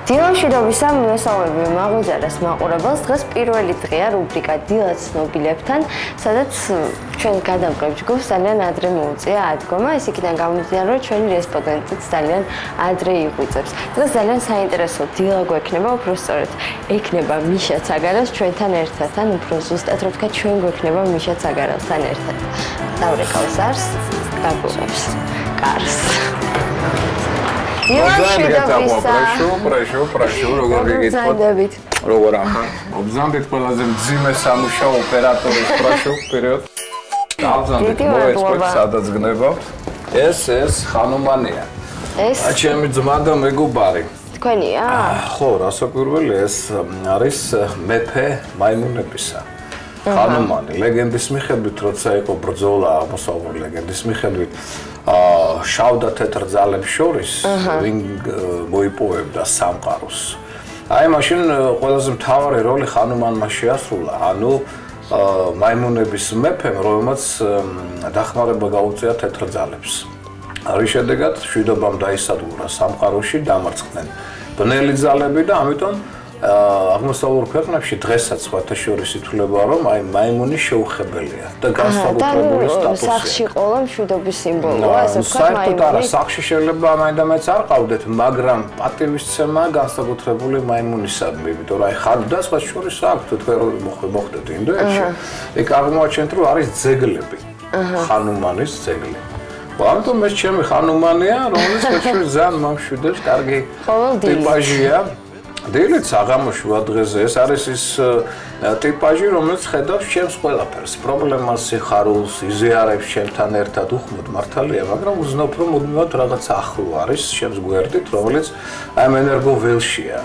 დილა მშვიდობისა მოსწავლეები მაღვიძარას მაყურებელს დღეს პირველი დღეა რუბრიკა დილა ცნობილებთან, სადაც ჩვენ გადავყრებთ ჯგუფს ძალიან ადრე მოუწია ადგომა, ის იქიდან გამომდინარე, რომ ჩვენი რესპონდენტიც ძალიან ადრე იღვიძებს. დღეს ძალიან საინტერესო დილა გვექნება, უფრო სწორედ ექნება მიშა ცაგარას ჩვენთან ერთად, ან უფრო ზუსტად რო ვთქვა, ჩვენ გვექნება миша ცაგარასთან ერთად. დავრეკავს არს, გაგვიყვებს კარს. Прошу, როგორ გიგიწყოთ? როგორ ახლა? ობზანდით ყველაზე მძიმე სამუშაო ოპერატორის прошу, ვперед. ობზანდით მოეწყოთ, სადაც გნებავთ. ეს ხანუმანია. ეს? ჩემი ძმა და მეგობარი. თქვენია? ხო, რასაკვირველი ეს არის მეფე მაიმუნებისა. ხანუმანი, ლეგენდის მიხედვით, როცა იყო ბრძოლა აღმოსავლური ლეგენდის მიხედვით, შავ და თეთრ ძალებს შორის ვინ მოიპოვებდა სამყაროს. აი მაშინ ყველაზე მთავარი როლი ხანუმანმა შეასრულა, ანუ მაიმუნების მეფემ, რომელმაც დახმარება გაუწია თეთრ ძალებს. რის შედეგად მშვიდობამ დაისადგურა სამყაროში, დამარცხდნენ ბნელი ძალები და ამიტომ აღმოსავლურ ქვეყნებში დღესაც ხათაშორის ითვლება, რომ აი მაიმუნი შეუხებელია და განსაკუთრებული სტატუსია. სახში ყოლა მშვიდობის სიმბოლოა, ასე ვთქვათ, მაიმუნი. საერთოდ არა, სახში შეიძლება მაინდამაინც არ ყავდეთ, მაგრამ პატივისცემა განსაკუთრებული მაიმუნისადმი, იმიტომ რომ აი ხადდა სხვა შორის აქვთ თქვენ რომ მოხდეთ ინდოეთში. ეგ აღმოაჩენთ, რომ არის ძეგლები. ხანუმანის ძეგლი. ამიტომ ეს ჩემი ხანუმანია, რომელიც შეიძლება ძალიან მომშვიდებს, კარგი ტიპაჟია. დილით საღამო შუა დღეზე ეს არის ის ტიპაჟი, რომელიც ხედავს ჩემს ყველაფერს, პრობლემას, სიხარულს, იზიარებს ჩემთან ერთად, უხმოდ მართალია, მაგრამ უზნობ რომ მუდმივად რაღაც ახლო არის ჩემს გვერდით, რომელიც აი ამ ენერგო ველშია.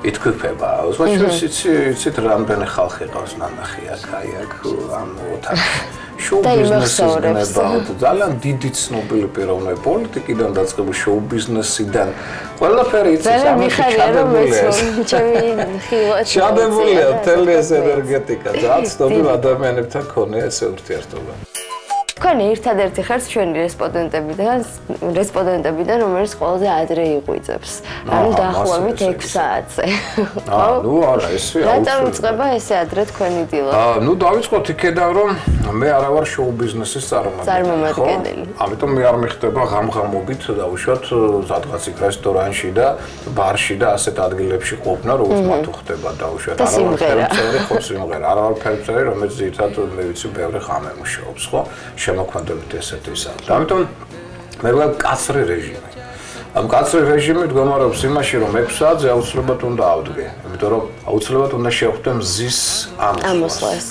ითქვიფება. სხვა შორის იცით რამდენი ხალხი ყავს ნანახი აქ, აი აქ ამ ოთახში. შოუ ბიზნესის ნებავთ, ძალიან დიდი ცნობილი პიროვნება პოლიტიკიდან დაწყებული შოუ ბიზნესიდან. ყველაფერი იცის, ამაში ჩადებულია. ჩადებულია მთელი ეს ენერგეტიკა, ძალიან ცნობილ ადამიანებთან ქონია ეს ურთიერთობა. თქვენ ერთადერთი ხართ ჩვენი რესპონდენტებიდან, რომელიც ყველაზე ადრე იღვიძებს. ანუ დაახლოებით 6 საათზე. ნუ არა, ესე რა წამოწყება ესე adre თქვენი დილა? ნუ დავიწყოთ იქედან, რომ მე არა ვარ შოუ ბიზნესის წარმომადგენელი. ამიტომ მე არ მეხდება ღამღამობით დავუშვათ სადღაც იქ რესტორანში და ბარში და ასეთ ადგილებში ყოფნა, როგორც მათ ხდება დავუშვათ. არა ფერმწერი, ხო სიმღერა, არა ფერმწერი, რომელიც ძირითადად მე ვიცი ბევრი ხამე მუშაობს, ხო? შემოქმედებით ესეთი ისა. ამიტომ მე ვარ კაცრი რეჟიმი. ამ კაცრი რეჟიმი მდგომარეობს იმაში, რომ 6 საათზე აუცილებლად უნდა ავდგე, იმიტომ რომ აუცილებლად უნდა შევხვდე მზის ამოსვლას.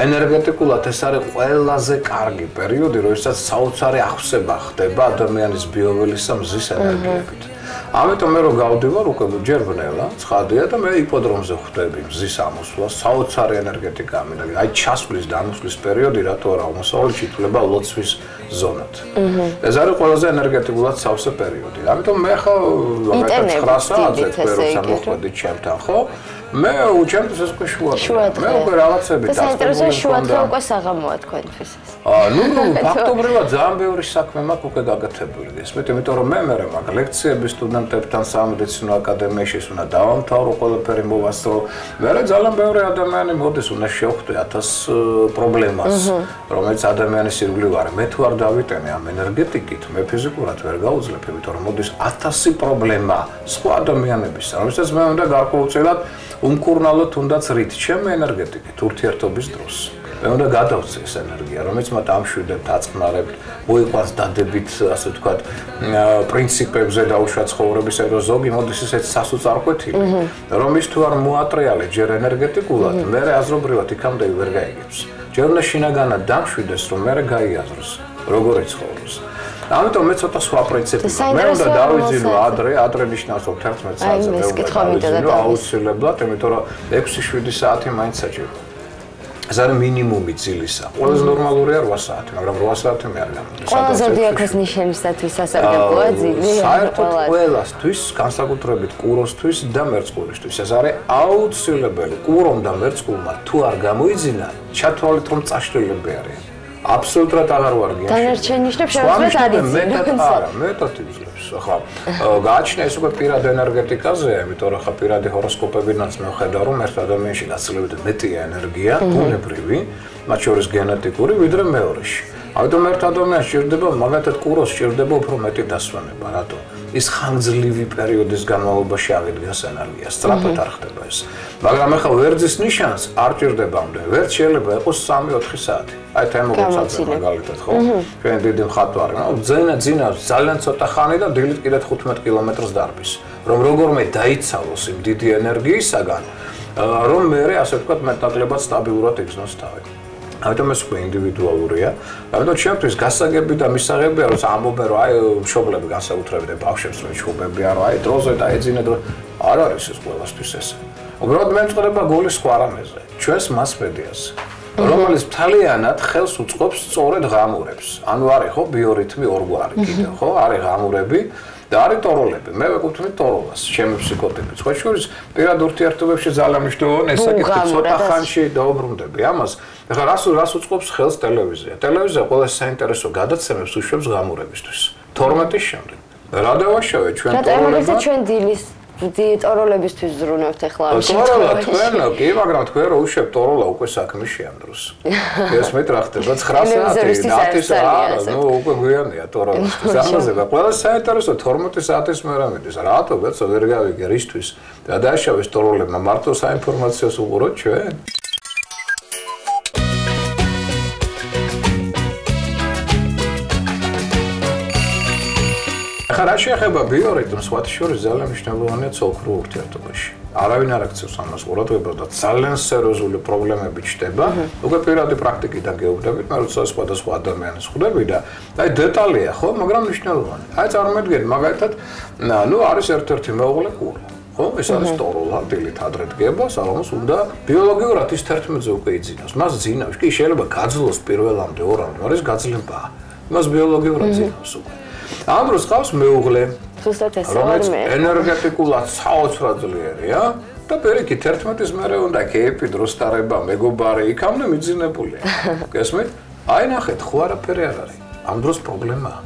ენერგეტიკულად ეს არის ყველაზე კარგი პერიოდი, როდესაც საოცარი აღსება ხდება ადამიანის ბიოველისა მზის ენერგიებით. ამიტომ მე რო გავდივარ უკვე ჯერ ვნელა, ცხადია და მე იპოდრომზე ხვდები მზის ამოსვლას, საოცარი ენერგეტიკა მინდა. აი ჩასვლის და ამოსვლის პერიოდი რატო არა აღმოსავლეთში ითვლება ლოცვის ზონად. ეს არის ყველაზე ენერგეტიკულად სავსე პერიოდი. ამიტომ მე ხა 9 საათზე თქვენ რომ მოხვედით ჩემთან, ხო? მე უჩემთვის ეს უკვე შუადღე. მე უკვე რაღაცები და საინტერესო შუადღე უკვე საღამოა თქვენთვის. ნუ ფაქტობრივად ძალიან ბევრი საქმე მაქვს უკვე გაკეთებული. ესმით, იმიტომ რომ მე მაგ ლექციები სტუდენტებთან სამედიცინო აკადემიაში უნდა დავამთავრო, ყველაფერი მოვასწრო. მე ძალიან ბევრი ადამიანი მოდის, უნდა შევხვდე 1000 პრობლემას, რომელიც ადამიანის ირგვლივ არის. მე თუ არ დავიტენე ამ ენერგეტიკით, მე ფიზიკურად ვერ გაუძლებ, იმიტომ რომ მოდის 1000 პრობლემა სხვა ადამიანების, რომელსაც მე უნდა გარკვეულწილად უმკურნალო თუნდაც რით ჩემი ენერგეტიკით ურთიერთობის დროს. მე უნდა გადავწე ეს ენერგია, რომელიც მათ ამშვიდებთ, აწნარებთ, მოიყვანს დადებით, ასე ვთქვათ, პრინციპებზე დაუშვათ ცხოვრების, რომ ზოგი მოდის ისეთ სასოწარკვეთილი, რომ ის თუ არ მოატრიალე ჯერ ენერგეტიკულად, მე აზრობრივად იქამდე ვერ გაიგებს. ჯერ უნდა შინაგანად დამშვიდეს, რომ მე გაიაზროს, როგორ იცხოვროს. ამიტომ მე ცოტა სხვა პრინციპი მაქვს. მე უნდა დავიძინო ადრე ნიშნავს რომ 11 საათზე მე უნდა დავიძინო აუცილებლად, იმიტომ რომ 6-7 საათი მაინც საჭიროა. ეს არის მინიმუმი ძილისა. ყველაზე ნორმალურია 8 საათი, მაგრამ 8 საათი მე არ გამომდის. ყველა ზოდიაქოს ნიშნებისათვის სასარგებლოა ძილი. საერთოდ ყველასთვის, განსაკუთრებით კუროსთვის და მერწყულისთვის. ეს არის აუცილებელი. კურომ და მერწყულმა თუ არ გამოიძინა, ჩათვალეთ რომ წაშლილები არიან. აბსოლუტურად აღარ ვარ გიაში. დანარჩენი ნიშნებს შეიძლება მეტად იძლებს. ახლა გააჩნია ეს უკვე პირად ენერგეტიკაზე, იმიტომ რომ ხა პირადი ჰოროსკოპებინაც მე ვხედავ რომ ერთ ადამიანში გაცილებით მეტია ენერგია, ბუნებრივი, მათ შორის გენეტიკური, ვიდრე მეორეში. ამიტომ ერთ ადამიანს სჭირდება, მაგათად კუროს სჭირდება უფრო მეტი დასვენება, რატო? ის ხანგრძლივი პერიოდის განმავლობაში აღიდგას ენერგიას, სწრაფად არ ხდება ეს. მაგრამ ახლა ვერძის ნიშანს არ ჭირდება ამდენ, ვერც შეიძლება იყოს 3-4 საათი. აი თემოგოцаძე მაგალითად, ხო? ჩვენ დიდი მხატვარი, ძინა ძალიან ცოტა ხანი და დილით კიდე 15 კილომეტრს დარბის. რომ როგორმე დაიცალოს იმ დიდი ენერგიისაგან, რომ მე ასე ვთქვათ მეტნაკლებად სტაბილურად იგზნოს თავი. ამიტომ ეს უკვე ინდივიდუალურია. ამიტომ ჩემთვის გასაგები და მისაღებია, რომ ამბობენ, რომ აი მშობლები განსაკუთრებით ბავშვებს რომ ჩხუბებიან, რომ აი დროზე დაეძინე დრო. არ არის ეს ყველასთვის ესე. უბრალოდ მე მწყდება გოლის სხვა რამეზე, ჩვენს მასმედიაზე, რომელიც მთლიანად ხელს უწყობს სწორედ ღამურებს. ანუ არის ხო ბიორითმი ორგვარი კიდე, ხო? არის ღამურები და არის ტოროლები. მე ვეკუთვნით ტოროლას, ჩემი ფსიქოტიპი. სხვა შორის პირად ურთიერთობებში ძალიან მნიშვნელოვანია ეს საკითხი, ცოტა ხანში დაუბრუნდები ამას. ეხლა რას უწყობს ხელს ტელევიზია? ტელევიზია ყველა საინტერესო გადაცემებს უშვებს ღამურებისთვის. 12-ის შემდეგ. რა დავაშავე ჩვენ ტოროლებმა? რატომ ჩვენ დილის ტოროლებისთვის ზრუნავთ ახლა ამ შემთხვევაში? თორელა, კი, მაგრამ თქვენ რო უშვებ ტოროლა უკვე საქმეში ამ დროს. ეს მეტ რა ხდება 9 საათი, 10 საათი, ნუ უკვე გვიანია ტოროლისთვის. ამაზე ყველა საინტერესო 12 საათის მერე მიდის. რატო კაცო ვერ გავიგე რისთვის? და დააშავეს ტოროლებმა მარტო საინფორმაციოს უყუროთ ჩვენ? ახლა რა შეეხება ბიორიტმს, მათ შორის ძალიან მნიშვნელოვანია ცოლ-ქმრულ ურთიერთობაში. არავინ არ აქცევს ამას ყურადღებას და ძალიან სერიოზული პრობლემები ჩნდება. უკვე პირადი პრაქტიკიდან გეუბნებით, მე როცა სხვადასხვა ადამიანს ხვდები და აი დეტალია ხო, მაგრამ მნიშვნელოვანი. აი წარმოიდგინეთ, მაგალითად, ნუ არის ერთ-ერთი მეუღლე კურო. ხო, ეს არის ტოროლა, დილით ადრე დგება, საღამოს უნდა ბიოლოგიურად ის 11-ზე უკვე იძინოს. მას ძინავს, კი შეიძლება გაძლოს პირველამდე, ორამდე, არის გაძლება. მას ბიოლოგიურად ძინავს უკვე. ამ დროს ყავს მეუღლე, რომელიც ენერგეტიკულად საოცრად ძლიერია და პირიქით 11-ის მერე უნდა კეიფი დროს დარება, მეგობარი იქამდე მიძინებულია. გესმით? აი ნახეთ, ხო არაფერი არ არის. ამ დროს პრობლემაა.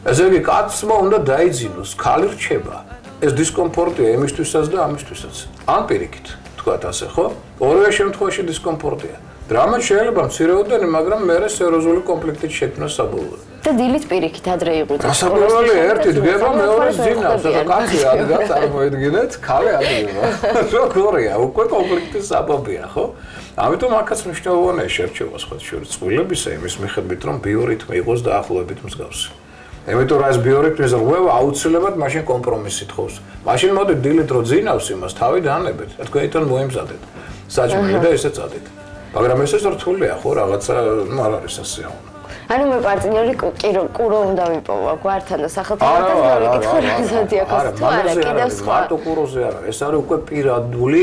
ესე იგი, კაცმა უნდა დაიძინოს, ქალი რჩება. ეს დისკომფორტია იმისთვისაც და ამისთვისაც. ან პირიქით, თქვათ ასე, ხო? ორივე შემთხვევაში დისკომფორტია. დრამაც შეიძლება მცირეოდენი, მაგრამ მერე სერიოზული კონფლიქტით შექმნას საბოლოოდ. და დილით პირიქით ადრე იყვით. გასაკვირველი ერთი დგება, მეორე ძინავს და კაცი ადგა წარმოედგინეთ, ქალი ადგება. როგორია, უკვე კონფლიქტის საბაბია, ხო? ამიტომ აქაც მნიშვნელოვანია შერჩევა სხვა შორის წყვილებისა იმის მიხედვით, რომ ბიორიტმი იყოს დაახლოებით მსგავსი. იმიტომ რომ ეს ბიორიტმის რღვევა აუცილებლად მაშინ კომპრომისი თხოვს. მაშინ მოდი დილით რო ძინავს იმას, თავი დაანებეთ, თქვენთან მოემზადეთ. საჭმელი და ესე წადით. მაგრამ ესეც რთულია, ხო, რაღაცა არ არის ასეაუნა. ანუ მე პარტნიორი კურო უნდა ვიპოვა გვართან და სახელმწიფოდან გავიკითხო რა ზოდიაქოს თუ არა კიდევ სხვა მარტო კუროზე არა ეს არის უკვე პირადული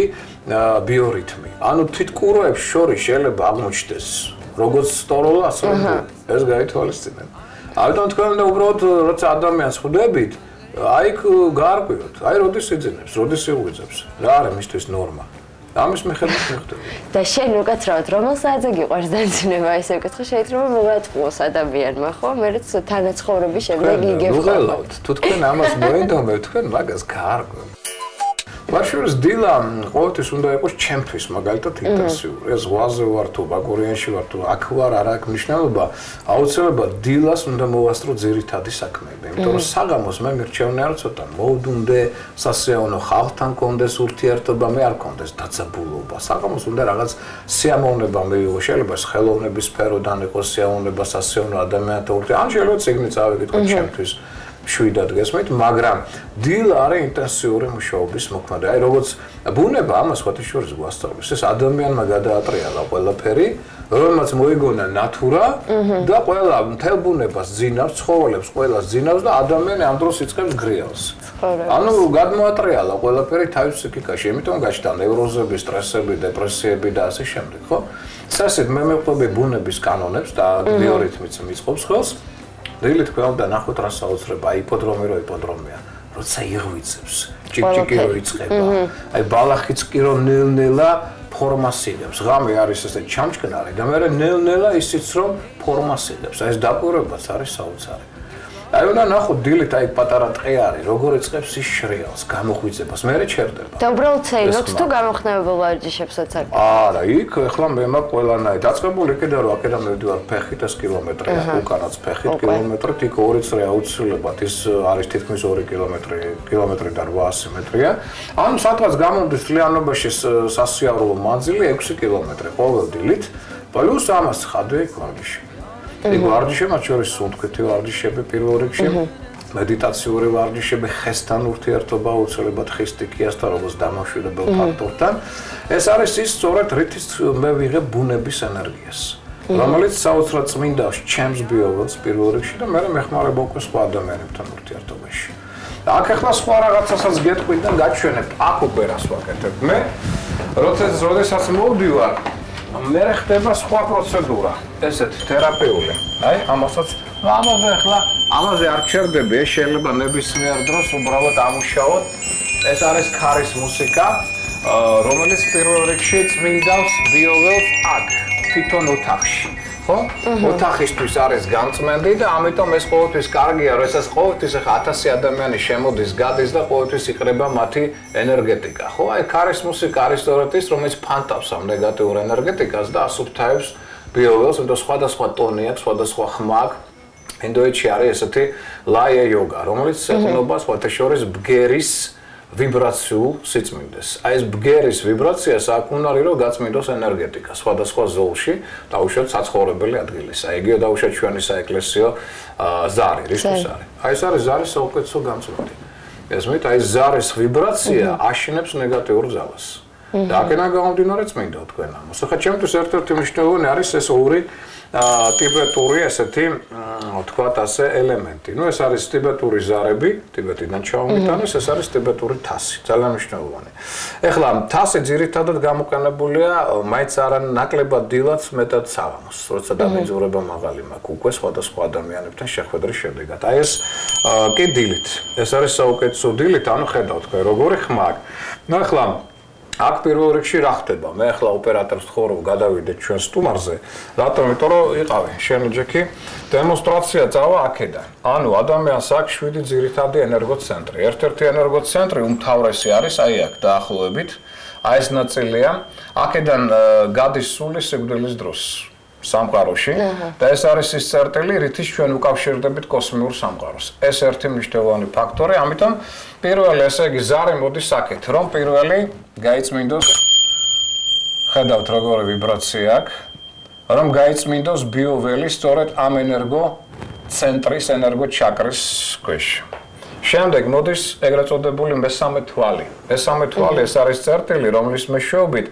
ბიორიტმი ანუ თვით კუროებს შორის შეიძლება აღმოჩნდეს როგორც ტოროლა ასე ეს გაითვალისწინეთ ამიტომ თქვენ უნდა უბრალოდ როცა ადამიანს ხვდებით აი გაარკვიოთ აი როდის იძინებს როდის იღვიძებს რა არის მისთვის ნორმა ამის მიხედვით მიხდება. და შენ უკაცრავად რომელ საათზე გიყვარს დაძინება ესე ვკითხო შეიძლება მოვატყუოს ადამიანმა ხო? მეც თანაცხოვრების შემდეგ იგებ ხოლმე. უღელავთ თუ თქვენ ამას მოენდომებთ თქვენ მაგას გაარკვევთ. ვაშურის დილა ყოველთვის უნდა იყოს ჩემთვის მაგალითად ინტენსიური. ეს ზღვაზე ვარ თუ ბაგორიანში ვარ თუ აქ ვარ არ აქვს მნიშვნელობა. აუცილებლად დილას უნდა მოვასწრო ძირითადი საქმეები. იმიტომ რომ საღამოს მე მირჩევნია რომ ცოტა მოვდუნდე, სასიაოვნო ხალხთან კონდეს ურთიერთობა, მე არ კონდეს დაძაბულობა. საღამოს უნდა რაღაც სიამოვნება მივიღო. შეიძლება ეს ხელოვნების სფეროდან იყოს სიამოვნება, სასიაოვნო ადამიანთა ურთიერთობა. ან შეიძლება ციგნი წავიკითხო ჩემთვის. შვიდად გესმით, მაგრამ დილ არის ინტენსიური მუშაობის მოქმედი. აი როგორც ბუნება ამას სხვათა შორის გვასწავლის. ეს ადამიანმა გადაატრიალა ყველაფერი, რომელმაც მოიგონა ნატურა და ყველა მთელ ბუნებას ძინავს, ცხოველებს ყველას ძინავს და ადამიანი ამ დროს იწყებს გრიალს. ანუ გადმოატრიალა ყველაფერი თავის ფსიქიკაში, იმიტომ გაჩნდა ნევროზები, სტრესები, დეპრესიები და ასე შემდეგ, ხო? წესით მე მეყვები ბუნების კანონებს და ბიორიტმიც მიწყობს ხელს. დილით თქვენ უნდა ნახოთ რა საოცრება, იპოდრომი რო იპოდრომია, როცა იღვიძებს, ჭიკჭიკი რო იწყება. აი ბალახიც კი რო ნელ-ნელა ფორმას იღებს. ღამე არის ესე ჩამჩქნარი და მე ნელ-ნელა ისიც რომ ფორმას იღებს. აი ეს დაკვირვებაც არის საოცარი. აი უნდა ნახოთ დილით აი პატარა ტყე არის, როგორ ეწყებს ის შრიალს, გამოხვიძებას, მე ჩერდება. და უბრალოდ ცეილობთ თუ გამოხნევებულ ვარჯიშებსაც აქ? არა, იქ ეხლა მე მაქვს ყველანაირ დაწყებული იქიდან რომ აქედან მივდივარ ფეხით 1 კილომეტრია, უკანაც ფეხით კილომეტრით, იქ 2 წრე აუცილებლად ის არის თითქმის 2 კილომეტრი და 800 მეტრია. ანუ სადღაც გამომდის ძალიანობაში სასიარულო მანძილი 6 კილომეტრი ყოველ დილით, პლუს ამას ხადე ვარჯიში. იქ ვარჯიშები, მათ შორის სუნთქვითი ვარჯიშები პირველ რიგში, მედიტაციური ვარჯიშები, ხესთან ურთიერთობა აუცილებლად ხის სტიქიასთან, როგორც დამამშვიდებელ ფაქტორთან. ეს არის ის სწორედ რითიც მე ვიღებ ბუნების ენერგიას, რომელიც საოცრად წმინდავს ჩემს ბიოველს პირველ რიგში და მე მეხმარება უკვე სხვა ადამიანებთან ურთიერთობაში. და აქ ახლა სხვა რაღაცასაც გეტყვით და გაჩვენებთ, აქ უკვე რას ვაკეთებ. მე როდესაც მოვდივარ მე ხდება სხვა პროცედურა, ესეთ თერაპიული. აი, ამაზე არ ჩერდები, ეს შეიძლება ნებისმიერ დროს უბრალოდ ამუშაოთ. ეს არის ქარის მუსიკა, რომელიც პირველ რიგში წმინდავს ბიოველს აქ, თვითონ ოთახში. ხო? ოთახისთვის არის გამწმენდი და ამიტომ ეს ყოველთვის კარგია, როდესაც ყოველთვის ახლა 1000 ადამიანი შემოდის, გადის და ყოველთვის იყრება მათი ენერგეტიკა. ხო? აი ქარის მუსიკა არის სწორედ ის, რომელიც ფანტავს ამ ნეგატიურ ენერგეტიკას და ასუფთავებს ბიოველს, და სხვადასხვა ტონი აქვს, სხვადასხვა ხმა აქვს. ინდოეთში არის ესეთი ლაია იოგა, რომელიც ეყრდნობა სხვათა შორის ბგერის ვიბრაციულ სიწმინდეს. აი ეს ბგერის ვიბრაციას აქვს უნარი რომ გაწმინდოს ენერგეტიკა სხვადასხვა ზოლში, დაუშვათ საცხოვრებელი ადგილისა. იგივე დაუშვათ ჩვენი საეკლესიო ზარი, რისთვის არის. აი ეს არის ზარის საუკეთესო გამწვენდი. ესმით, აი ზარის ვიბრაცია აშენებს ნეგატიურ ძალას. და აქედან გამომდინარე წმინდა თქვენ ამას. ახლა ჩემთვის ერთ-ერთი მნიშვნელოვანი არის ეს ორი ტიბეტური ესეთი თქვათ ასე ელემენტი. ნუ ეს არის ტიბეტური ზარები, ტიბეტიდან ჩამომიტანეს, ეს არის ტიბეტური თასი, ძალიან მნიშვნელოვანი. ეხლა თასი ძირითადად გამოყენებულია მაინც არა ნაკლებად დილაც, მეტად საღამოს, როცა დამეძურება მაღალი მაქვს უკვე სხვადასხვა ადამიანებთან შეხვედრის შედეგად. აი ეს კი დილით. ეს არის საუკეთესო დილით, ანუ ხედავთ თქვენ როგორი ხმა აქვს. ნუ ეხლა აქ პირველ რიგში რა ხდება? მე ახლა ოპერატორს ვთხოვ, გადავიდეთ ჩვენ სტუმარზე. რატომ? იმიტომ რომ იყავი შენი ჯექი დემონსტრაცია წავა აქედან. ანუ ადამიანს აქვს 7 ძირითადი ენერგოცენტრი. ერთ-ერთი ენერგოცენტრი უმთავრესი არის აი აქ დაახლოებით. აი ეს ნაწილია. აქედან გადის სული სიკვდილის დროს სამყაროში და ეს არის ის წერტილი, რითიც ჩვენ უკავშირდებით კოსმიურ სამყაროს. ეს ერთი მნიშვნელოვანი ფაქტორი, ამიტომ პირველი ესე იგი ზარი მოდის აქეთ, რომ პირველი გაიწმინდოს, ხედავთ როგორი ვიბრაცია აქვს, რომ გაიწმინდოს ბიოველი სწორედ ამ ენერგო ცენტრის, ენერგო ჩაკრის ქვეშ. შემდეგ მოდის ეგრეთ წოდებული მესამე თვალი. მესამე თვალი ეს არის წერტილი, რომლის მეშვეობით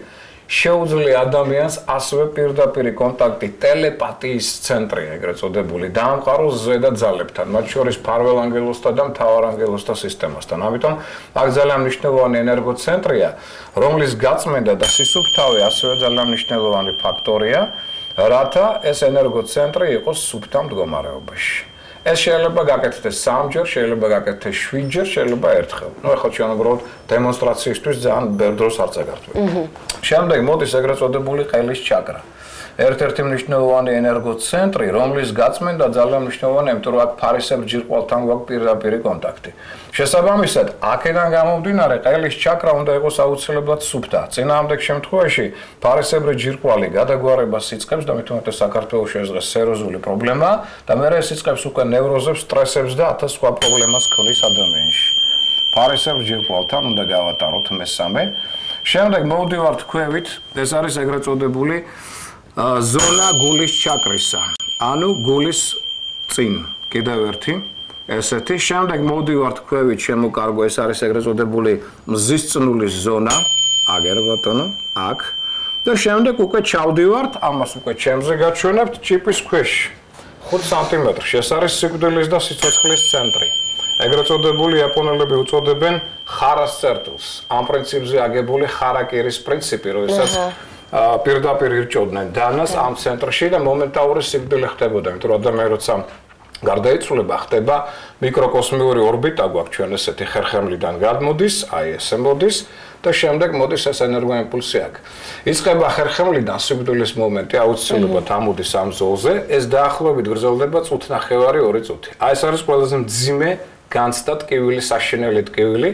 შეუძლია ადამიანს ასევე პირდაპირი კონტაქტი ტელეპათიის ცენტრი ეგრეთ წოდებული დაამყაროს ზედა ძალებთან, მათ შორის ფარველანგელოსთა და მთავარანგელოსთა სისტემასთან. ამიტომ აქ ძალიან მნიშვნელოვანი ენერგოცენტრია, რომლის გაწმენდა და სისუფთავე ასევე ძალიან მნიშვნელოვანი ფაქტორია, რათა ეს ენერგოცენტრი იყოს სუფთა მდგომარეობაში. ეს შეიძლება გაკეთდეს 3-ჯერ, შეიძლება გაკეთდეს 7-ჯერ, შეიძლება ერთხელ. ნუ ახლა ჩვენ უბრალოდ დემონსტრაციისთვის ძალიან ბევრ დროს არ წაგართვით. შემდეგ მოდის ეგრეთ წოდებული ყელის ჩაკრა. ერთ-ერთი მნიშვნელოვანი ენერგოცენტრი, რომლის გაწმენდა ძალიან მნიშვნელოვანია, იმიტომ რომ აქ ფარისებრ ჯირკვალთან გვაქვს პირდაპირი კონტაქტი. შესაბამისად, აქედან გამომდინარე ყელის ჩაკრა უნდა იყოს აუცილებლად სუფთა. წინააღმდეგ შემთხვევაში ფარისებრი ჯირკვალი გადაგვარებას იწყებს და მით უმეტეს საქართველოში ეს დღეს სერიოზული პრობლემაა და მე ეს იწყებს უკვე ნევროზებს, სტრესებს და 1000 სხვა პრობლემას ქმნის ადამიანში. ფარისებრ ჯირკვალთან უნდა გავატაროთ მესამე. შემდეგ მოვდივართ ქვევით, ეს არის ეგრეთ წოდებული ზონა გულის ჩაკრისა, ანუ გულის წინ, კიდევ ერთი, ესეთი. შემდეგ მოვდივართ ქვევით, შემოკარგო, ეს არის ეგრეთ წოდებული მზის წნულის ზონა, აგერ ბატონო, აქ. და შემდეგ უკვე ჩავდივართ, ამას უკვე ჩემზე გაჩვენებთ ჭიპის ქვეშ, 5 სანტიმეტრში. ეს არის სიკვდილის და სიცოცხლის ცენტრი. ეგრეთ წოდებული იაპონელები უწოდებენ ხარას წერტილს. ამ პრინციპზე აგებული ხარაკირის პრინციპი, როდესაც პირდაპირ ირჩევდნენ დანას ამ ცენტრში და მომენტალური სიკვდილი ხდებოდა, იმიტომ რომ ადამიანი როცა გარდაიცვლება ხდება მიკროკოსმიური ორბიტა გვაქვს ჩვენ ესეთი ხერხემლიდან გადმოდის, აი ესე მოდის და შემდეგ მოდის ეს ენერგოიმპულსი აქ. იწყება ხერხემლიდან სიკვდილის მომენტი, აუცილებლად ამოდის ამ ზოლზე, ეს დაახლოებით გრძელდება წუთნახევარი 2 წუთი. აი ეს არის ყველაზე მძიმე განცდა ტკივილი, საშინელი ტკივილი,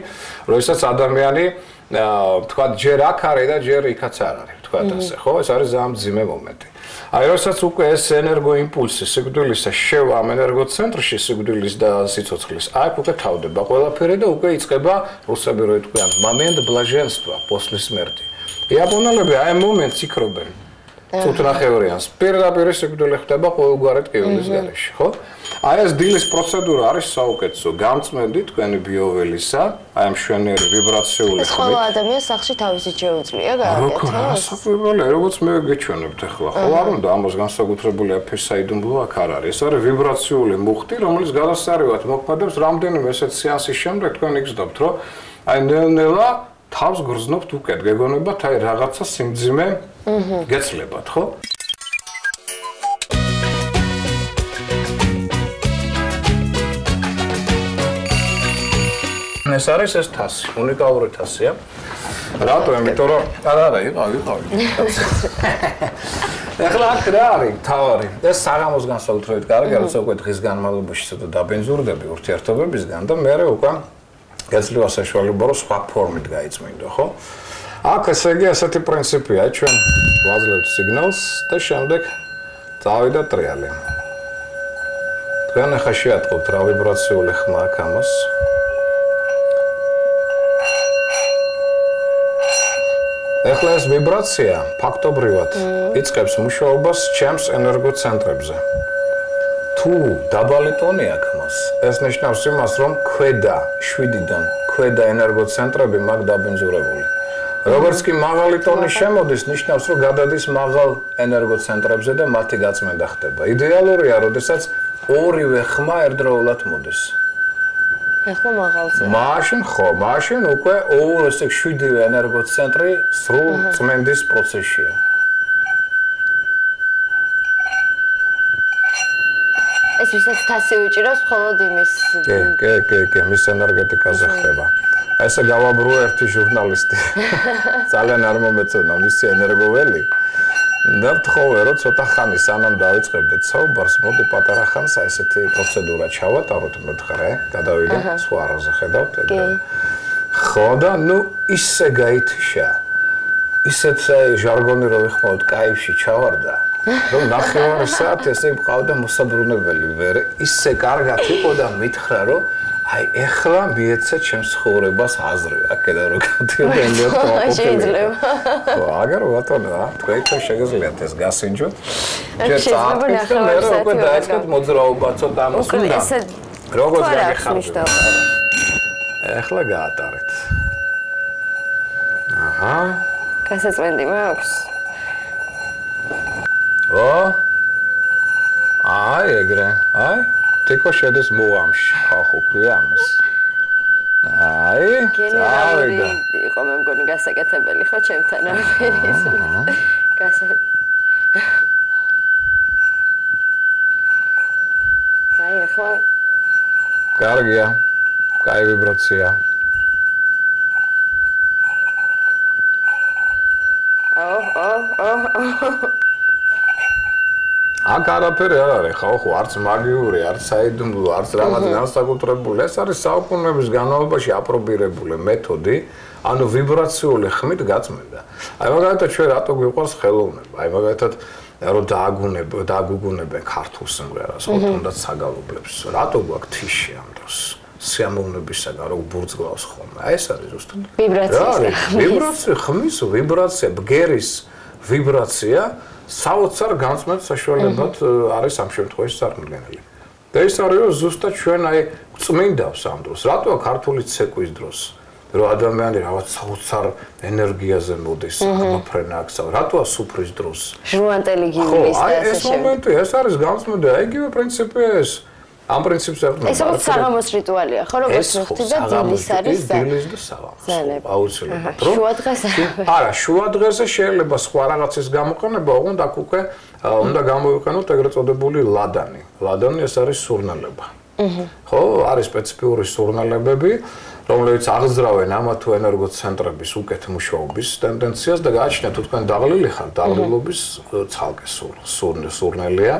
როდესაც ადამიანი თქვა ჯერ აქ არის და ჯერ იქაც არ არის, თქვა ასე, ხო? ეს არის ძალიან მძიმე მომენტი. აი როდესაც უკვე ეს ენერგოიმპულსი სიკვდილისა შევა ამ ენერგოცენტრში სიკვდილის და სიცოცხლის, აქ უკვე თავდება ყველაფერი და უკვე იწყება რუსები რო იტყვიან момент блаженства после смерти. იაპონელები აი მომენტს იქრობენ. წუთნახევრიანს პირდაპირ სიკვდილი ხდება ყოველგვარი ტკივილის გარეშე, ხო? აი ეს დილის პროცედურა არის საუკეთესო. გამწმენდი თქვენი ბიოველისა, აი ამ შვენიერი ვიბრაციული ხმით. ეს ყველა ადამიანს სახში თავისით შეუძლია გააკეთოს. საკუთრებული, როგორც მე გეჩვენებთ ახლა, ხო არ უნდა ამას განსაკუთრებული აფერსაიდუმლო აქ არ არის. ეს არის ვიბრაციული მუხტი, რომელიც გადასარევად მოქმედებს რამდენიმე ესეთ სეანსის შემდეგ თქვენ იგრძნობთ, რომ აი ნელ-ნელა თავს გრძნობთ უკეთ, გეგონებათ აი რაღაცა სიმძიმე გეცლებათ, ხო? ეს არის ეს თასი, უნიკალური თასია. რატო? იმიტომ რომ არა, იყავი. ეხლა აქ რა არის თავარი? ეს საღამოს განსაკუთრებით კარგი, როცა უკვე დღის განმავლობაში ცოტა დაბენზურდები ურთიერთობებისგან და მე უკვე ეძლევა საშუალება რომ სხვა ფორმით გაიწმინდო, ხო? აქ ესე იგი ასეთი პრინციპია, ჩვენ ვაძლევთ სიგნალს და შემდეგ წავიდა ტრიალი. თქვენ ახლა შეატყობთ რა ვიბრაციული ხმა აქვს ამას. ეხლა ეს ვიბრაცია ფაქტობრივად იწყებს მუშაობას ჩემს ენერგოცენტრებზე. თუ დაბალი ტონი აქვს მას, ეს ნიშნავს იმას, რომ ქვედა 7-დან ქვედა ენერგოცენტრები მაგ დაბინძურებული. როგორც კი მაღალი ტონი შემოდის, ნიშნავს, რომ გადადის მაღალ ენერგოცენტრებზე და მათი გაწმენდა ხდება. იდეალურია, როდესაც ორივე ხმა ერთდროულად მოდის. ეხლა მაღალზე. მაშინ უკვე ორი ესე 7 ენერგოცენტრი სრულ წმენდის პროცესია. ეს ვისაც თასი უჭირავს, მხოლოდ იმის. კი, მის ენერგეტიკაზე ხდება. ესე გავაბრუე ერთი ჟურნალისტი. ძალიან არ მომეწონა მისი ენერგოველი. და ვთხოვე, რომ ცოტა ხანი სანამ დავიწყებდეთ საუბარს, მოდი პატარა ხანს ესეთი პროცედურა ჩავატაროთ, მეთხრე, გადავიდე სხვა არაზე ხედავთ ეგრე. ხო და ნუ ისე გაითიშა. ისეთ ჟარგონი რო ვიხმოვთ, кайფში ჩავარდა. რომ ნახევარი საათი ესე მყავდა მოსაბრუნებელი ვერ ისე კარგად იყო და მითხრა რომ აი ეხლა მიეცა ჩემს ცხოვრებას აზრი აქედან რო გავდიოდენდეთ შეიძლება ხო აგერ ბატონო თქვენ შეგიძლიათ ეს გასინჯოთ შეიძლება მე უკვე დაიწყეთ მოძრაობა ცოტა ამას უნდა როგორც გაგიხარდა ეხლა გაატარეთ აჰა გასაწმენდი მაქვს აი ეგრე აი თქო შედეს მოამში ხახო ქვია ამას აი წავიდა იყო მე მგონი გასაკეთებელი ხო ჩემთან ამერიის აი ახლა კარგია კაი ვიბრაცია აქ არაფერი არ არის, ხო, არც მაგიური, არც საიდუმლო, არც რაღაც განსაკუთრებული. ეს არის საუკუნეების განმავლობაში აპრობირებული მეთოდი, ანუ ვიბრაციული ხმით გაწმენდა. აი მაგალითად ჩვენ რატო გვიყვარს ხელოვნება? აი მაგალითად რომ დააგუგუნებენ ქართულ სიმღერას, ხო, თუნდაც საგალობლებს. რატო გვაქვს თიში ამ დროს? სიამოვნებისაგან რომ ბურძგლავს ხოლმე. აი ეს არის ზუსტად. ვიბრაცია, ხმის ვიბრაცია, ბგერის ვიბრაცია საოცარ განწმენდ საშუალებად არის ამ შემთხვევაში წარმოქმნილი. და ეს არის რომ ზუსტად ჩვენ აი წმინდავს ამ დროს. რატოა ქართული ცეკვის დროს რომ ადამიანი რაღაც საოცარ ენერგიაზე მოდის, აღმოფრენა აქვს, რატოა სუფრის დროს. ჟუანტელი გივლის და ასე ეს მომენტი, ეს არის განწმენდა, იგივე პრინციპია ეს. ამ პრინციპს ეყრდნობა. ეს უფრო საღამოს რიტუალია, ხო, როგორც ვთქვი და დილის არის დილის და საღამოს. აუცილებლად. შუა დღეს. არა, შუა დღეზე შეიძლება სხვა რაღაცის გამოყენება, ოღონდ აქ უკვე უნდა გამოვიყენოთ ეგრეთ წოდებული ლადანი. ლადანი ეს არის სურნელება. ხო, არის სპეციფიური სურნელებები, რომლებიც აღზრავენ ამა თუ ენერგოცენტრების უკეთ მუშაობის ტენდენციას და გააჩნიათ თუ თქვენ დაღლილი ხართ, დაღლილობის ცალკე სურნელია.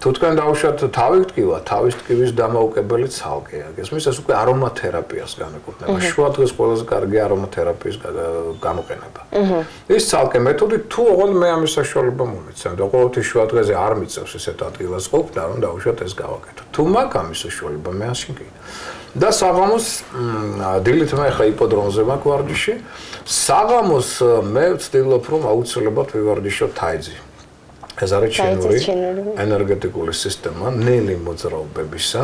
თუ თქვენ დაუშვათ თავის ტკივა, თავის ტკივის დამოუკებელი ცალკეა. გესმის, ეს უკვე არომათერაპიას განეკუთვნება. შუა დღეს ყველაზე კარგი არომათერაპიის გამოყენება. ის ცალკე მეთოდი თუ ოღონდ მე ამის საშუალება მომეცემ და ყოველთვის შუა დღეზე არ მიწევს ესეთ ადგილას ყოფნა, რომ დაუშვათ ეს გავაკეთო. თუ მაქვს ამის საშუალება, მე ასინ კი. და საღამოს დილით მე ხა იპოდრომზე მაქვს ვარჯიში. საღამოს მე ვცდილობ რომ აუცილებლად ვივარჯიშო თაიძი. ეს არის ჩინური ენერგეტიკული სისტემა, ნელი მოძრაობებისა,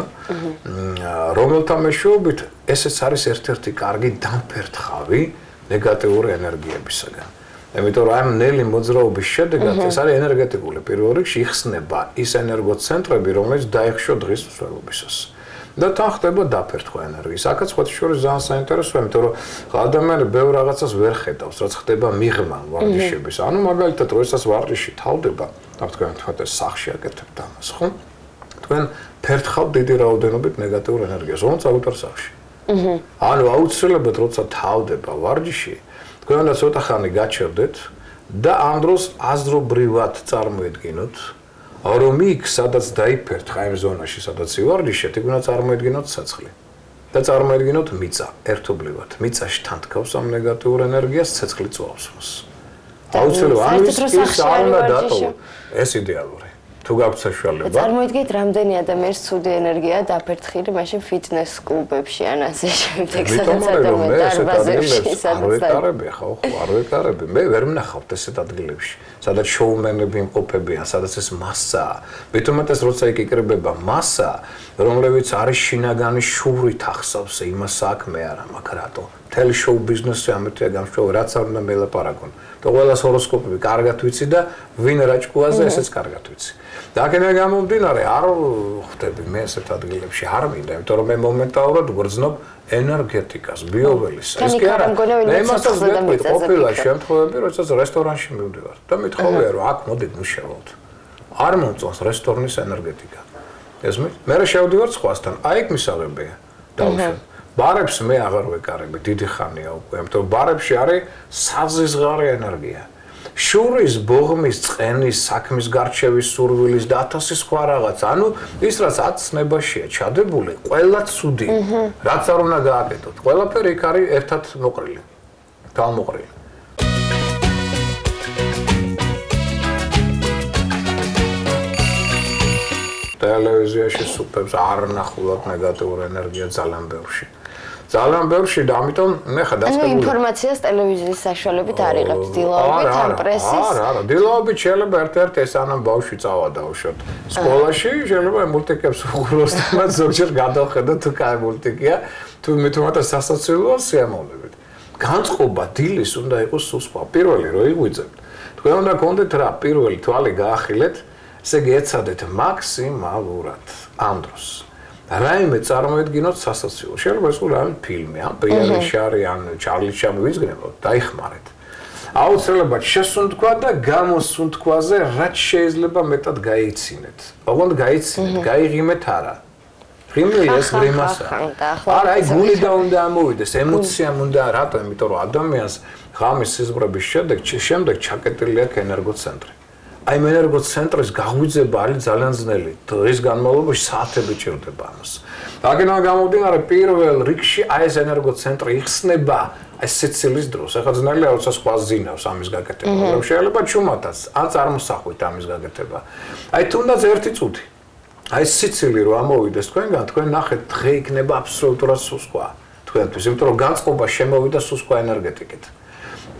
რომელთა მეშვეობით ესეც არის ერთ-ერთი კარგი დამფერთხავი ნეგატიური ენერგიებისაგან. იმიტომ რომ ამ ნელი მოძრაობის შედეგად ეს არის ენერგეტიკული პირველ რიგში იხსნება ის ენერგოცენტრები, რომელიც დაიხშო დღის მსვლელობისას. და თან ხდება დაფერთხვა ენერგიის. აქაც სხვა შორის ძალიან საინტერესოა, იმიტომ რომ ადამიანი ბევრ რაღაცას ვერ ხედავს, რაც ხდება მიღმა ვარჯიშების. ანუ მაგალითად, როდესაც ვარჯიში თავდება, თქვენ თქვენ სახში აკეთებთ ამას, ხო? თქვენ ფერთხავთ დიდი რაოდენობით ნეგატიურ ენერგიას, რომელიც აუტარ სახში. ანუ აუცილებლად, როცა თავდება ვარჯიში, თქვენ უნდა ცოტა ხანი გაჩერდეთ და ამ დროს აზრობრივად წარმოედგინოთ რომ იქ სადაც დაიფერთხა იმ ზონაში, სადაც ივარჯიშეთ, იქ უნდა წარმოედგინოთ ცეცხლი. და წარმოედგინოთ მიწა, ერთობლივად. მიწაში თან თქავს ამ ნეგატიურ ენერგიას, ცეცხლი წვავს მას. აუცილებლად ამ ის არ უნდა დატოვო. ეს იდეალური. თუ გაქვთ საშუალება. წარმოიდგინეთ, რამდენი ადამიანს ცუდი ენერგია დაფერთხილი მაშინ ფიტნეს კლუბებში ან ასე შემდეგ, სადაც ადამიანი დარბაზებში, სადაც არ ვეკარები. მე ვერ ვნახავთ ესეთ ადგილებში, სადაც შოუმენები იმყოფებიან, სადაც ეს მასაა. მithumetes როცა იქ იკრებება მასა, რომლებიც არის შინაგანი შურით ახსავს იმას საქმე არა მაქვს რატო. მთელი შოუ ბიზნესი ამეთია გამშვეული, რაც არ უნდა მელაპარაკონ. და ყველას ჰოროსკოპები კარგად ვიცი და ვინ რაჭკუაზე ესეც კარგად ვიცი. და აქედან გამომდინარე არ ხვდები მე ესეთ ადგილებში არ მინდა, იმიტომ რომ მე მომენტალურად ვგრძნობ ენერგეტიკას, ბიოველის. ეს კი არა, მე იმასაც ვეთქვი, ყოფილა შემთხვევები, როდესაც რესტორანში მივდივარ და მithოვია რომ აქ მოდით მუშაობთ. არ მომწონს რესტორნის ენერგეტიკა. ესმით? მე შევდივარ სხვასთან, აი იქ მისაღებია. დავუშვებ. ბარებს მე აღარ ვეკარები, დიდი ხანია უკვე, იმიტომ რომ ბარებში არის საზღიზღარი ენერგია. შურის, ბოღმის, წყენის, საქმის გარჩევის, სურვილის და 1000 სხვა რაღაც. ანუ ის რაც აცნებაშია ჩადებული, ყველა ცუდი. რაც არ უნდა გააკეთოთ. ყველაფერი იქ არის ერთად მოყრილი. თავმოყრილი. ტელევიზიაში სუფებს არ ნახულობ ნეგატიურ ენერგია ძალიან ბევრში. ძალიან ბევრში და ამიტომ მე ხა დასწრებული. ანუ ინფორმაციას ტელევიზიის საშუალებით არ იღებთ დილაობით ან პრესის. არა, დილაობით შეიძლება ერთ-ერთ ეს ანამ ბავშვი წავა დაუშვათ. სკოლაში შეიძლება მულტიკებს უყუროს და მათ ზოგჯერ გადავხედოთ თუ კაი მულტიკია, თუ მithumetes სასაცილოა სიამოვნებით. განწყობა დილის უნდა იყოს სულ სხვა. პირველი რო იღვიძებთ. თქვენ უნდა გქონდეთ რა, პირველი თვალი გაახილეთ, ესე იგი ეცადეთ მაქსიმალურად ამ დროს. რაიმე წარმოედგინოთ სასაცილო. შეიძლება ეს რაიმე ფილმი, ან პიერი შარი, ან ჩარლი ჩამი ვიზგნებოთ, დაიხმარეთ. აუცილებლად შესუნთქვა და გამოსუნთქვაზე რაც შეიძლება მეტად გაიცინეთ. ოღონდ გაიცინეთ, გაიღიმეთ არა. ღიმილი ეს ღრიმასა. არა, აი გულიდან უნდა ამოვიდეს, ემოციამ უნდა, რატო? იმიტომ რომ ადამიანს ღამის სიზღვრების შემდეგ ჩაკეტილი აქვს ენერგოცენტრი. აი ენერგოცენტრის გაღვიძება არის ძალიან ძნელი. დღის განმავლობაში საათები ჭირდება ამას. აქედან გამომდინარე პირველ რიგში აი ეს ენერგოცენტრი იხსნება აი სიცილის დროს. ახლა ძნელია როცა სხვა ზინავს ამის გაკეთება, მაგრამ შეიძლება ჩუმათაც ან წარმოსახვით ამის გაკეთება. აი თუნდაც ერთი წუთი. აი სიცილი რო ამოვიდეს თქვენგან, თქვენ ნახეთ დღე იქნება აბსოლუტურად სულ სხვა. თქვენთვის, იმიტომ რომ განწყობა შემოვიდა სულ სხვა ენერგეტიკით.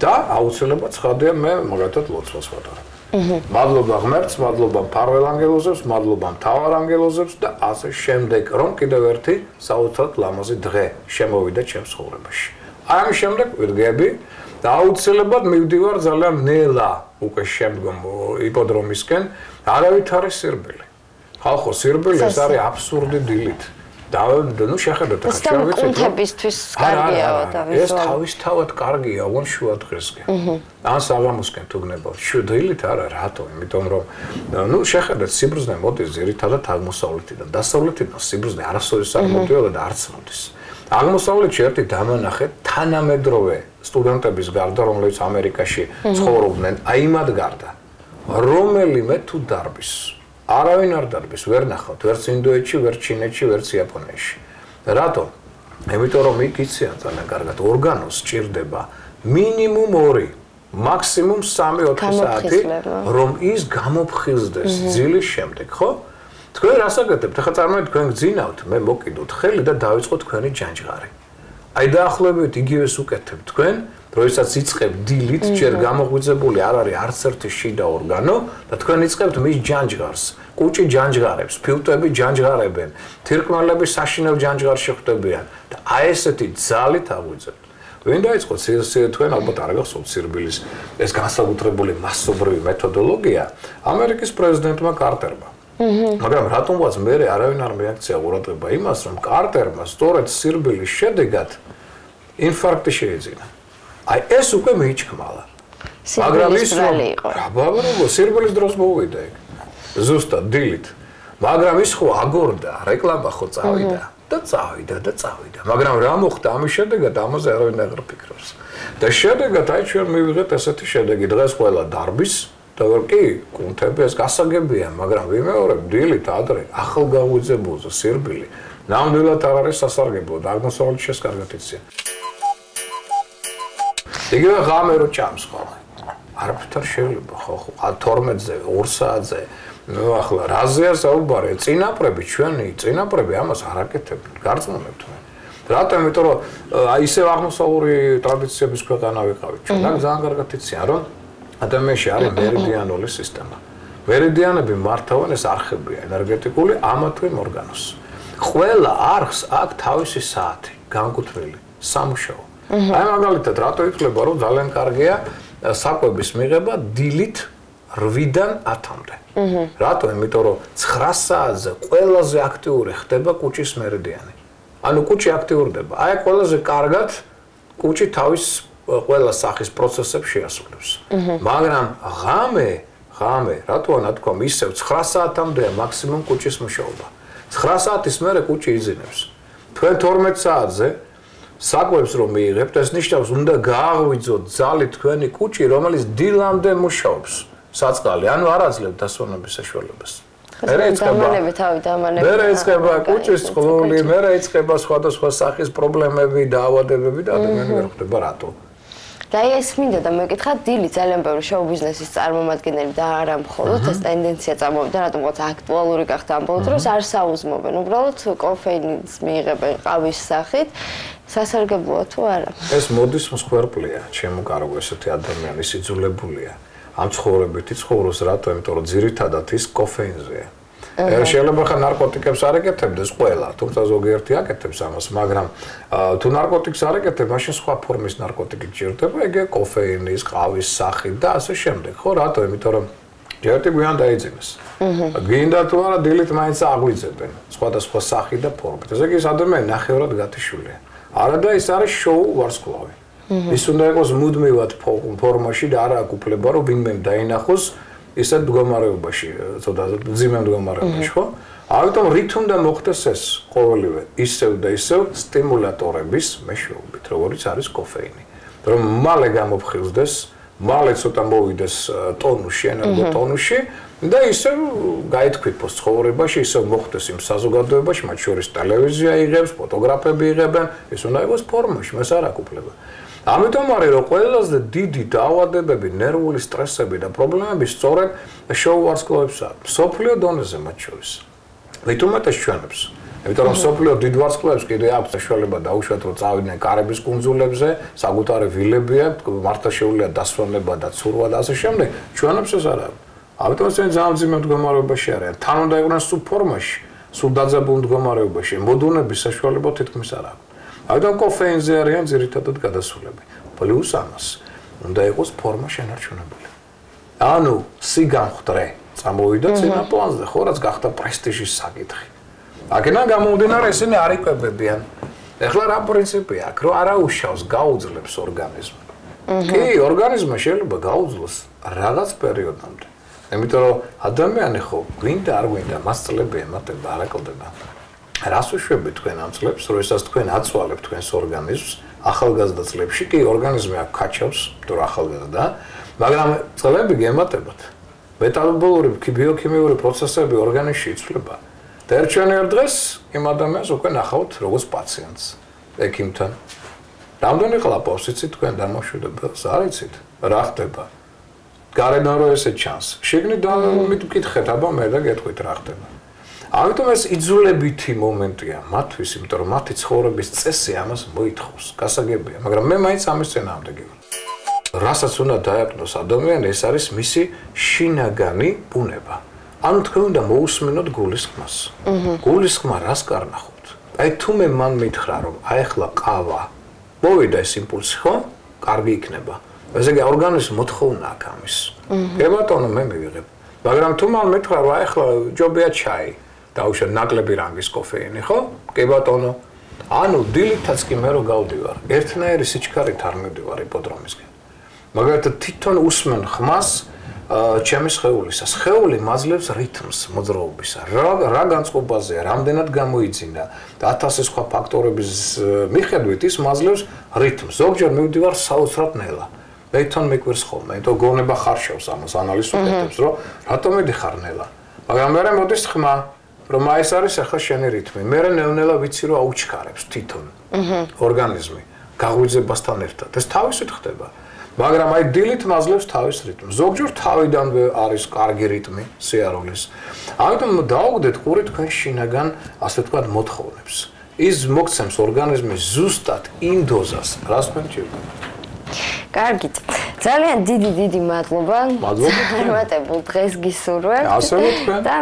და აუცილებლად ცხადია მე მაგათად ლოცვას ვატარებ. მადლობა ღმერთს, მადლობა მფარველ ანგელოზებს, მადლობა მთავარ ანგელოზებს და ასე შემდეგ, რომ კიდევ ერთი საოცრად ლამაზი დღე შემოვიდა ჩემს ცხოვრებაში. ამის შემდეგ ვიდგები და აუცილებლად მივდივარ ძალიან ნელა უკვე შემდგომ იპოდრომისკენ, არავით არის სირბილი. ხალხო, სირბილი ეს არის აბსურდი დილით. და ნუ შეხედოთ ახლა ჩვენ ვიცით რომ კუნთებისთვის კარგია და ვიზუალურად. ეს თავისთავად კარგია, ვონ შუა დღესკენ. ან საღამოსკენ თუ გნებავთ. დილით არა, რატო? იმიტომ რომ ნუ შეხედეთ სიბრძნე მოდის ძირითადად აღმოსავლეთიდან. დასავლეთიდან სიბრძნე არასოდეს არ მოდიოდა და არც მოდის. აღმოსავლეთში ერთი დამანახე თანამედროვე სტუდენტების გარდა, რომლებიც ამერიკაში ცხოვრობდნენ, აი მათ გარდა. რომელიმე თუ დარბის არავინ არ დარბის, ვერ ნახავთ, ვერც ინდოეთში, ვერც ჩინეთში, ვერც იაპონიაში. რატო? იმიტომ რომ იქ იციან ძალიან კარგად, ორგანოს სჭირდება მინიმუმ 2, მაქსიმუმ 3-4 საათი, რომ ის გამოფხიზდეს ძილის შემდეგ, ხო? თქვენ რას აკეთებთ? ახლა წარმოიდგინეთ, თქვენ გძინავთ, მე მოკიდოთ ხელი და დავიწყოთ თქვენი ჯანჯღარი. აი დაახლოებით იგივეს უკეთებთ თქვენ, როდესაც იწყებ დილით, ჯერ გამოღვიძებული არ არის არც ერთი შიდა ორგანო და თქვენ იწყებთ მის ჯანჯღარს. კუჭი ჯანჯღარებს, ფილტვები ჯანჯღარებენ, თირკმელები საშინელ ჯანჯღარში ხვდებიან და აი ესეთი ძალით აღვიძებთ. ვინ დაიწყოთ თქვენ ალბათ არ გახსოვთ სირბილის ეს განსაკუთრებული მასობრივი მეთოდოლოგია ამერიკის პრეზიდენტმა კარტერმა. მაგრამ რატომღაც მე არავინ არ მიაქცია ყურადღება იმას, რომ კარტერმა სწორედ სირბილის შედეგად ინფარქტი შეეძინა. აი ეს უკვე მიიჩქმალა. მაგრამ ის რომ სირბილის დროს მოვიდა იქ. ზუსტად დილით. მაგრამ ის ხო აგორდა, რეკლამა ხო წავიდა და წავიდა. მაგრამ რა მოხდა ამის შედეგად ამაზე არავინ აღარ ფიქრობს. და შედეგად აი ჩვენ მივიღეთ ესეთი შედეგი, დღეს ყველა დარბის და კი, კუნთები ეს გასაგებია, მაგრამ ვიმეორებ დილით ადრე ახალგაზრდულზე სირბილი ნამდვილად არ არის სასარგებლო და აღმოსავლეთში ეს კარგად იციან. იგივე ღამე რო ჭამს ხოლმე. არაფერ არ შეიძლება ხო 12-ზე, 2 საათზე. ნუ ახლა რაზეა საუბარი? წინაპრები ჩვენი, წინაპრები ამას არ აკეთებენ, გარწმუნებთ მე. რატომ? იმიტომ რომ აი ისევ აღმოსავლური ტრადიციების ქვეყანა ვიყავით ჩვენ. და ძალიან კარგად იციან რომ ადამიანში არის მერიდიანული სისტემა. მერიდიანები მართავენ ეს არხებია ენერგეტიკული ამა თუ იმ ორგანოს. ყველა არხს აქვს თავისი საათი, განკუთვნილი, სამუშაო. აი მაგალითად, რატო ითვლება რომ ძალიან კარგია საკვების მიღება დილით 8-დან 10-მდე. რატო? იმიტომ რომ 9 საათზე ყველაზე აქტიური ხდება კუჭის მერიდიანი. ანუ კუჭი აქტიურდება. აი ყველაზე კარგად კუჭი თავის ყველა სახის პროცესებს შეასრულებს. მაგრამ ღამე, რატოა თქვა ისევ 9 საათამდეა მაქსიმუმ კუჭის მუშაობა. 9 საათის მერე კუჭი იზინებს. თქვენ 12 საათზე საკვებს რომ მიიღებთ, ეს ნიშნავს, უნდა გააღვიძოთ ძალით თქვენი კუჭი, რომელიც დილამდე მუშაობს. საწყალი, ანუ არ აძლევთ დასვენების საშუალებას. მერე იწყება კუჭის წყლული, მერე იწყება სხვადასხვა სახის პრობლემები, დაავადებები და ადამიანი ვერ ხვდება რატო. და ეს მინდა და მეკითხა დილი ძალიან ბევრი შოუ-ბიზნესის წარმომადგენელი და არა მხოლოდ ეს ტენდენცია წამოვიდა, რატომღაც აქტუალური გახდა ამ ბოლო დროს არ საუზმობენ, უბრალოდ კოფეინს მიიღებენ ყავის სახით. სასარგებლოა თუ არა? ეს მოდის მსხვერპლია, ჩემო ესეთი ადამიანი სიძულებულია. ამ ცხოვრებითი ცხოვრობს რატო? იმიტომ რომ ძირითადად ის კოფეინზეა. შეიძლება ხა ნარკოტიკებს არ ეკეთებდეს ყველა, თუმცა ზოგიერთი აკეთებს ამას, მაგრამ თუ ნარკოტიკს არ ეკეთებ, მაშინ სხვა ფორმის ნარკოტიკი გჭირდება, ეგე კოფეინის, ყავის სახით და ასე შემდეგ. ხო, რატო? იმიტომ რომ ჯერტი გვიან დაიძინეს. გინდა თუ არა დილით მაინც აღვიძებენ, სხვადასხვა სახით და ფორმით. ესე იგი ეს ადამიანი ნახევრად გათიშულია. არა და ის არის შოუ ვარსკვლავი. ის უნდა იყოს მუდმივად ფორმაში და არა აქვს უფლება რომ ვინმე დაინახოს ისეთ მდგომარეობაში, ცოტა ძიმე მდგომარეობაში, ხო? ამიტომ რით უნდა მოხდეს ეს ყოველივე ისევ და ისევ სტიმულატორების მეშვეობით, როგორიც არის კოფეინი. რომ მალე გამოფხიზდეს, მალე ცოტა მოვიდეს ტონუსში, ენერგოტონუსში და ისევ გაითქვიფოს ცხოვრებაში, ისევ მოხდეს იმ საზოგადოებაში, მათ შორის ტელევიზია იღებს, ფოტოგრაფები იღებენ, ის უნდა იყოს ფორმაში, მას არ აქვს უფლება. ამიტომ არის რომ ყველაზე დიდი დაავადებები, ნერვული სტრესები და პრობლემები სწორედ შოუ ვარსკვლავებსაა. სოფლიო დონეზე მათ შორის. ვიტუმეტეს ჩვენებს. იმიტომ რომ სოფლიო დიდ ვარსკვლავებს კიდე აქვს საშუალება დაუშვათ რომ წავიდნენ კარების კუნძულებზე, საკუთარი ვილები აქვს, მართლა შეუძლია დასვენება და ცურვა და ასე შემდეგ. ჩვენებს ეს არ აქვს. ამიტომ ეს ძალიან ძიმე მდგომარეობაში არიან. თან უნდა იყვნენ სულ ფორმაში, სულ დაძაბულ მდგომარეობაში. მოდუნების საშუალება თითქმის არ აქვს. ამიტომ კოფეინზე არიან ძირითადად გადასულები. პლუს ამას უნდა იყოს ფორმა შენარჩუნებული. ანუ სიგამხდრე, წამოვიდა წინა პლანზე, ხო, რაც გახდა პრესტიჟის საკითხი. აქედან გამომდინარე ისინი არ იკვებებიან. ეხლა რა პრინციპია აქ, რომ არა უშავს, გაუძლებს ორგანიზმი. კი, ორგანიზმი შეიძლება გაუძლოს რაღაც პერიოდამდე. იმიტომ რომ ადამიანი ხო გვინდა არ გვინდა, მას წლები ემატება, არ აკლდება. რას უშვებით თქვენ ამ წლებს, როდესაც თქვენ აწვალებთ თქვენს ორგანიზმს, ახალგაზრდა წლებში კი ორგანიზმი აქ კაჩავს, თუ ახალგაზრდა, მაგრამ წლები გემატებათ. მეტაბოლური ბიოქიმიური პროცესები ორგანიზმში იცვლება. და ერთ დღეს იმ ადამიანს უკვე ნახავთ როგორც პაციენტს, ექიმთან. რამდენი ყლაპავს იცით თქვენ დამოშვიდებელს, არ იცით? რა ხდება? გარედან რო ესე ჩანს. შეგნიდან მითხეთ, აბა მე და გეტყვით რა ხდება. ამიტომ ეს იძულებითი მომენტია მათთვის, იმიტომ რომ მათი ცხოვრების წესი ამას მოითხოვს. გასაგებია, მაგრამ მე მაინც ამის წინააღმდეგი ვარ. რასაც უნდა დააკნოს ადამიანი, ეს არის მისი შინაგანი ბუნება. ანუ თქვენ უნდა მოусმინოთ გულისხმას. გულისხმა რას კარნახობთ? აი თუ მე მან მითხრა რომ აი ახლა ყავა მოვიდა ეს იმპულსი, ხო? კარგი იქნება. ესე იგი ორგანიზმის მოთხოვნა აქვს ამის. კი ბატონო, მე მივიღებ. მაგრამ თუ მან მითხრა რომ აი ახლა ჯობია ჩაი, დაუშვა ნაკლები რანგის კოფეინი, ხო? კი ბატონო. ანუ დილითაც კი მე რო გავდივარ, ერთნაირი სიჩქარით არ მივდივარ იპოდრომისკენ. მაგალითად თვითონ უსმენ ხმას ჩემი სხეულისა. სხეული მაძლევს რითმს მოძრაობისა. რა განწყობაზეა, რამდენად გამოიძინა და 1000 სხვა ფაქტორების მიხედვით ის მაძლევს რითმს. ზოგჯერ მივდივარ საოცრად ნელა. მე თვითონ მიკვირს ხოლმე, იმიტომ გონება ხარშავს ამას ანალიზს უკეთებს, რომ რატომ მიდიხარ ნელა. მაგრამ მე მოდის ხმა, რომ აი ეს არის ახლა შენი რითმი. მე ნელ-ნელა ვიცი რომ აუჩქარებს თვითონ ორგანიზმი გაღვიძებასთან ერთად. ეს თავისით ხდება. მაგრამ აი დილით მაძლევს თავის რიტმს. ზოგჯერ თავიდანვე არის კარგი რიტმი სიარულის. ამიტომ დაუგდეთ ყური თქვენ შინაგან, ასე ვთქვათ, მოთხოვნებს. ის მოგცემს ორგანიზმის ზუსტად იმ დოზას, რაც თქვენ ჭირდებათ. კარგით. ძალიან დიდი მადლობა. წარმატებულ დღეს გისურვებთ. ასევე თქვენ. და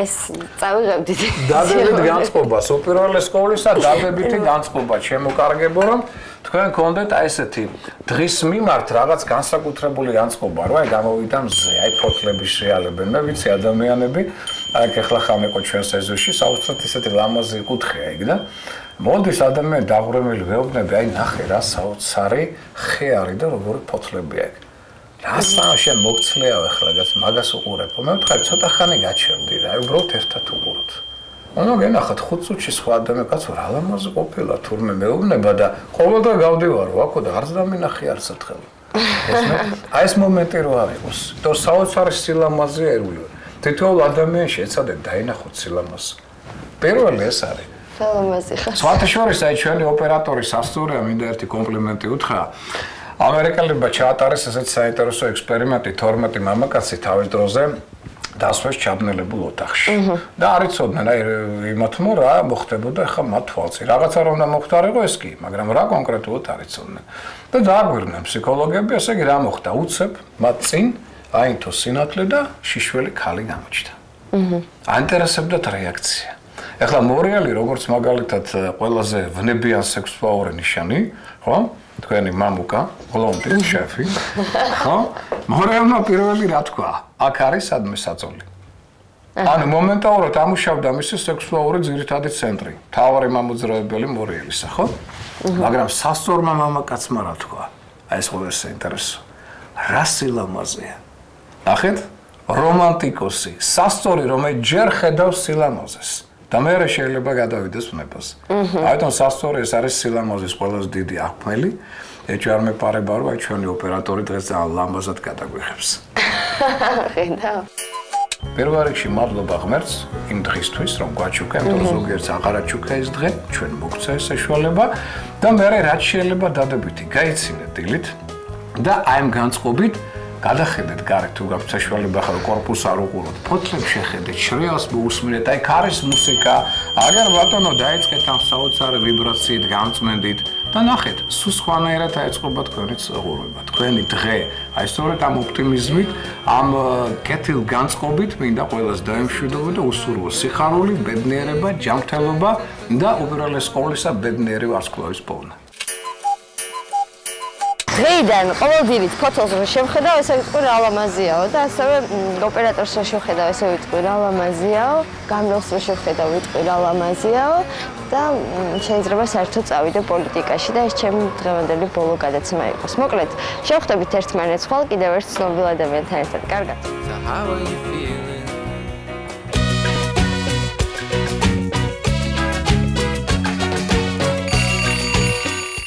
ეს წავიღებდით. დადებით განწყობას, უპირველეს ყოვლისა დადებითი განწყობა, შემოკარგებო რომ თქვენ გქონდეთ აი ესეთი დღის მიმართ რაღაც განსაკუთრებული განწყობა, რომ აი გამოვიდა მზე, აი ფოთლების შეალებენ. მე ვიცი ადამიანები, აი ახლა ხამეკო ჩვენს ეზოში საოცრად ესეთი ლამაზი კუთხეა იქ და მოდის ადამიანი დაღურემელი ვეუბნები, აი ნახე რა საოცარი ხე არის და როგორი ფოთლებია იქ. რასაა შენ მოგცლეავ ახლა გაც მაგას უყურებ. მე ვთქვი ცოტა ხანი გაჩერდი რა, აი უბრალოდ ერთად უყუროთ. ანუ გენახათ 5 წუთში სხვა ადამიანი კაცო რა ლამაზი ყოფილა თურმე მეუბნება და ყოველდღე გავდივარო აქო და არც დამინახე არც ერთხელ. აი ეს მომენტი რო არ იყოს. თორ საოცარი სილამაზეა ერული. თითოეულ ადამიანში ეცადეთ დაინახოთ სილამაზს. პირველი ეს არის. სილამაზი ხარ. სხვათა შორის აი ჩვენი ოპერატორი სასტურია მინდა ერთი კომპლიმენტი უთხრა. ამერიკელებმა ჩაატარეს ესეთ საინტერესო ექსპერიმენტი 12 მამაკაცი თავის დროზე დასვეს ჩაბნელებულ ოთახში. და არ იცოდნენ აი იმათმო რა მოხდებოდა ახლა მათ თვალწინ. რაღაცა რომ უნდა მოხდარიყო ეს კი, მაგრამ რა კონკრეტულად არ იცოდნენ. და დააგვირდნენ ფსიქოლოგები, ესე იგი რა მოხდა? უცებ მათ წინ აინთო სინათლე და შიშველი ქალი გამოჩნდა. აინტერესებდათ რეაქცია. ახლა მორიალი როგორც მაგალითად ყველაზე ვნებიან სექსუალური ნიშანი, ხო? თქვენი მამუკა, ბლონდი, შეფი, ხო? მორიალმა პირველი რა თქვა? აქ არის სადმე საწოლი. ანუ მომენტალურად ამუშავდა მისი სექსუალური ძირითადი ცენტრი, თავარი მამოძრავებელი მორიელისა, ხო? მაგრამ სასწორმა მამაკაცმა რა თქვა? აი ეს ყველაზე საინტერესო. რა სილამაზეა. ნახეთ? რომანტიკოსი, სასწორი, რომელიც ჯერ ხედავს სილამაზეს. და მე შეიძლება გადავიდეს ვნებას. აიტონ სასწორი ეს არის სილამაზის ყველაზე დიდი აღქმელი. ეჭვი არ მეპარება რომ აი ჩვენი ოპერატორი დღეს ძალიან ლამაზად გადაგვიხებს. ხედავ. პირველ რიგში მადლობა ღმერთს იმ დღისთვის რომ გვაჩუქა, იმიტომ რომ ზოგიერთს აღარ აჩუქა ეს დღე, ჩვენ მოგცა ეს საშუალება და მე რაც შეიძლება დადებითი გაიცინეთ დილით და აი ამ განწყობით გადახედეთ გარეთ თუ გაქვთ საშუალება ხარ კორპუსს არ უყუროთ ფოთლებს შეხედეთ შრეას მოусმინეთ აი ქარის მუსიკა აგერ ბატონო დაიწყეთ ამ საოცარი ვიბრაციით გამწმენდით და ნახეთ სულ სხვანაირად აეწყობა თქვენი ცხოვრება თქვენი დღე აი სწორედ ამ ოპტიმიზმით ამ კეთილ განწყობით მინდა ყველას დაემშვიდობო და უსურვო სიხარული ბედნიერება ჯანმრთელობა და უპირველეს ყოვლისა ბედნიერი ვარსკვლავის პოვნა დღეიდან ყოველდღიურად ფოთოლს რო შევხედავ, ესე ვიტყვი რა ლამაზიაო და ასევე ოპერატორს რო შევხედავ, ესე ვიტყვი რა ლამაზიაო, გამრავლს რო შევხედავ, ვიტყვი რა ლამაზიაო და შეიძლება საერთოდ წავიდე პოლიტიკაში და ეს ჩემი დღევანდელი ბოლო გადაცემა იყოს. მოკლედ, შევხვდებით ერთმანეთს ხვალ კიდევ ერთ ცნობილ ადამიანთან ერთად. კარგად.